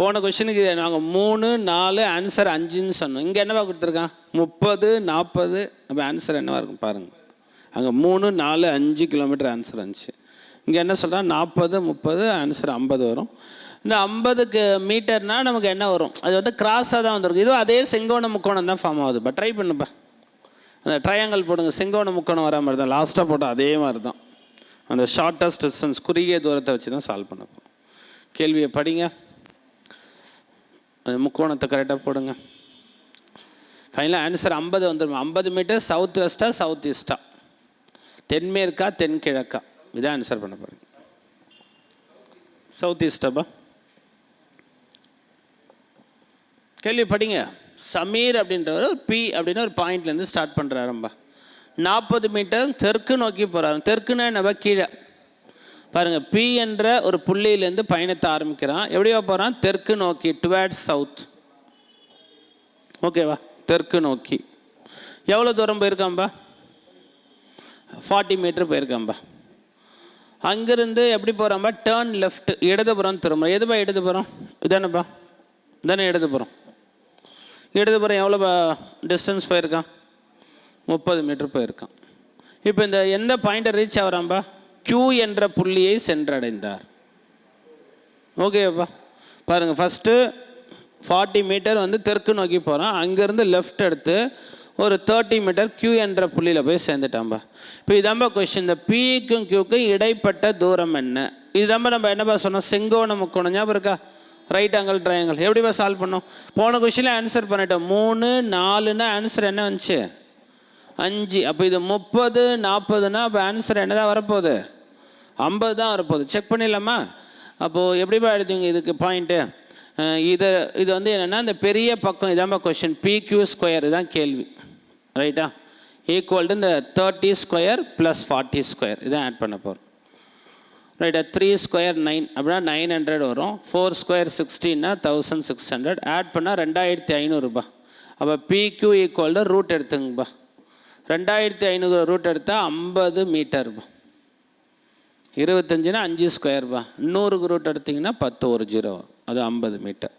போன கொஸ்டினுக்கு நாங்கள் 3 4 ஆன்சர் 5ன்னு சொன்னோம். இங்கே என்னவா கொடுத்துருக்கான்? 30 40. அப்போ ஆன்சர் என்னவா இருக்கும் பாருங்கள். அங்கே 3 4 5 கிலோமீட்டர் ஆன்சர் இருந்துச்சு. இங்கே என்ன சொல்கிறான்? 40 30 ஆன்சர் 50 வரும். இந்த 50 மீட்டர்னால் நமக்கு என்ன வரும்? அது வந்து கிராஸாக தான் வந்திருக்கு. இதுவும் அதே செங்கோண முக்கோணம் தான் ஃபார்ம் ஆகுது. ட்ரை பண்ணுப்பா. அந்த ட்ரையாங்கல் போடுங்க. செங்கோண முக்கோணம் வரா மாதிரி தான் லாஸ்ட்டாக போட்டால் அதே மாதிரி தான். அந்த ஷார்ட்டஸ்ட் டிஸ்டன்ஸ் குறுகிய தூரத்தை வச்சு தான் சால்வ் பண்ண போகிறோம். கேள்வியை படிங்க. அந்த முக்கோணத்தை கரெக்டாக போடுங்க. ஃபைனலாக ஆன்சர் 50 வந்துடும். 50 மீட்டர் சவுத் வெஸ்டா சவுத் ஈஸ்டா, தென்மேற்கா தென்கிழக்கா, இதான் ஆன்சர் பண்ண பாருங்க. சவுத் ஈஸ்டாப்பா. கேள்வி படிங்க. சமீர் அப்படின்றவர் பி அப்படின்னு ஒரு பாயிண்ட்லேருந்து ஸ்டார்ட் பண்ணுறாரும்பா. 40 மீட்டர் தெற்கு நோக்கி போகிறாரு. தெற்குன்னா என்னப்பா? கீழே பாருங்கள். பி என்ற ஒரு புள்ளியிலேருந்து பயணத்தை ஆரம்பிக்கிறான். எப்படிவா போகிறான்? தெற்கு நோக்கி, டுவேர்ட்ஸ் சவுத். ஓகேவா? தெற்கு நோக்கி எவ்வளோ தூரம் போயிருக்காம்பா? 40 மீட்டர் போயிருக்காம்பா. அங்கேருந்து எப்படி போகிறாம்பா? டேர்ன் லெஃப்ட், இடதுபுறம் திரும்ப. எதுப்பா இடதுபுறம்? இதானப்பா, இதானே இடதுபுறம். இடதுபுறம் எவ்வளோ டிஸ்டன்ஸ் போயிருக்கான்? 30 மீட்டர் போயிருக்கான். இப்போ இந்த எந்த பாயிண்ட்டை ரீச் ஆகிறாம்பா? Q என்ற புள்ளியை சென்றடைந்தார். ஓகேப்பா. பாருங்கள், ஃபஸ்ட்டு 40 மீட்டர் வந்து தெற்கு நோக்கி போகிறான். அங்கேருந்து லெஃப்ட் எடுத்து ஒரு 30 மீட்டர் Q என்ற புள்ளியில் போய் சேர்ந்துட்டான்பா. இப்போ இதாம்பா கொஸ்டின். இந்த Pக்கும் Qக்கும் இடைப்பட்ட தூரம் என்ன? இதுதாம்பா நம்ம என்னப்பா சொன்னோம்? செங்கோண முக்கோணம். ஞாபகம் இருக்கா? Right angle triangle. எப்படிப்பா சால்வ் பண்ணோம்? போன கொஸ்டினில் ஆன்சர் பண்ணிட்டோம். 3 4ன்னா ஆன்சர் என்ன வந்துச்சு? 5. அப்போ இது 30 40னா அப்போ ஆன்சர் என்ன தான் வரப்போகுது? 50 தான் வரப்போகுது. செக் பண்ணிடலாமா? அப்போது எப்படிப்பா எழுதுவீங்க இதுக்கு பாயிண்ட்டு? இது வந்து என்னென்னா இந்த பெரிய பக்கம் இதாம்பா கொஷின். PQ ஸ்கொயர் இதுதான் கேள்வி. ரைட்டா? ஈக்குவல் டு இந்த 30 ஸ்கொயர் ப்ளஸ் 40 ஸ்கொயர் இதான் ஆட் பண்ண போகிறோம். ரைட்டா? 3 ஸ்கொயர் 9 அப்படின்னா 900 வரும். 4 ஸ்கொயர் 16னா 1600. ஆட் பண்ணால் 2500 அப்போ PQ ஈக்குவல் டு ரூட் எடுத்துங்கப்பா. 2500 ரூட் எடுத்தால் 50 மீட்டர்ப்பா. 25னா 5 ஸ்கொயர்ப்பா. 100க்கு ரூட் எடுத்திங்கன்னா 10 ஒரு 0 வரும். அது 50 மீட்டர்.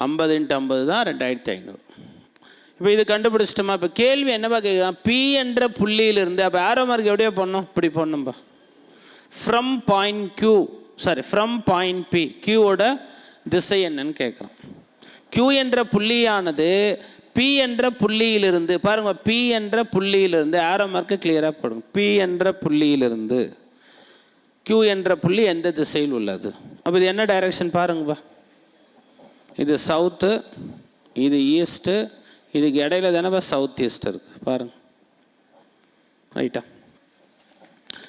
50 × 50 தான் 2500. இப்போ இது கண்டுபிடிச்சிட்டோமா? இப்போ கேள்வி என்னப்பா கேட்குறான்? P என்ற புள்ளியிலிருந்து அப்போ ஆரோ மார்க் எப்படியா பண்ணணும்? இப்படி பண்ணணும்பா. From point Q, from point P, Qவோட திசை என்னன்னு கேட்குறான். Q என்ற புள்ளியானது P என்ற புள்ளியிலிருந்து, பாருங்க, P என்ற புள்ளியிலிருந்து ஆரோ மார்க்கு கிளியராக போடுங்க. P என்ற புள்ளியிலிருந்து Q என்ற புள்ளி எந்த திசையில் உள்ளது? அப்போ இது என்ன டைரக்ஷன் பாருங்கப்பா. இது சவுத்து, இது ஈஸ்ட்டு, இதுக்கு இடையில தானேப்பா சவுத் ஈஸ்ட் இருக்குது பாருங்க. ரைட்டா?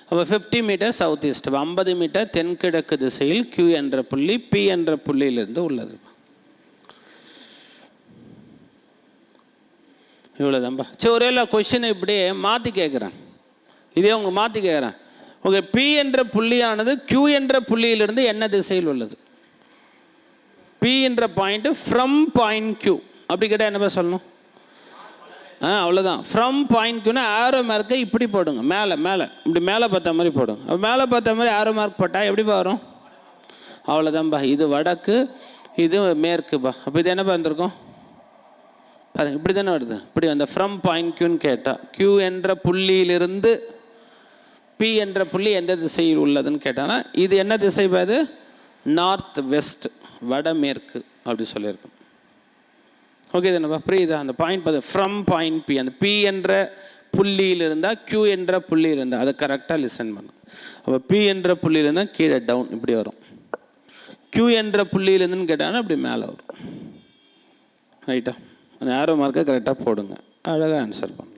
அப்போ 50 மீட்டர் சவுத் ஈஸ்ட், 50 மீட்டர் தென்கிழக்கு திசையில் Q என்ற புள்ளி P என்ற புள்ளியிலிருந்து உள்ளது. இவ்வளோதான்பா. சரி, ஒரே கொஸ்டினை இப்படியே மாற்றி கேட்குறேன். இதே உங்க மாற்றி கேட்குறேன். ஓகே, P என்ற புள்ளியானது Q என்ற புள்ளியிலிருந்து என்ன திசையில் உள்ளது? P என்ற பாயிண்ட் ஃப்ரம் பாயிண்ட் Q. அப்படி கேட்டால் என்னப்பா சொல்லணும்? அவ்வளோதான். ஃப்ரம் பாயிண்ட் Qனா ஆரோ மார்க்கை இப்படி போடுங்க. மேலே மேலே இப்படி மேலே பார்த்த மாதிரி போடுங்க. அப்போ மேலே பார்த்த மாதிரி ஆரோ மார்க் போட்டால் எப்படிப்பா வரும்? அவ்வளோதான்பா. இது வடக்கு, இது மேற்குப்பா. அப்போ இது என்னப்பா வந்திருக்கும்? பாருங்க, இப்படி தானே வருது. இப்படி அந்த ஃப்ரம் பாயிண்ட் Qன்னு கேட்டால் Q என்ற புள்ளியிலிருந்து P என்ற புள்ளி எந்த திசையில் உள்ளதுன்னு கேட்டானா இது என்ன திசை? அது நார்த் வெஸ்ட், வடமேற்கு அப்படி சொல்லியிருக்கோம். ஓகே தானேப்பா? புரியுதா? அந்த பாயிண்ட் பார்த்து ஃப்ரம் பாயிண்ட் P, அந்த P என்ற புள்ளியில் இருந்தால் Q என்ற புள்ளியில் இருந்தால் அதை கரெக்டாக லிசன் பண்ணும். அப்போ P என்ற புள்ளியில் இருந்தால் கீழே டவுன் இப்படி வரும். Q என்ற புள்ளியிலேருந்துன்னு கேட்டாங்கன்னா இப்படி மேலே வரும். ரைட்டா? அந்த ஆரோ மார்க்கை கரெக்டாக போடுங்க. அழகாக ஆன்சர் பண்ணும்.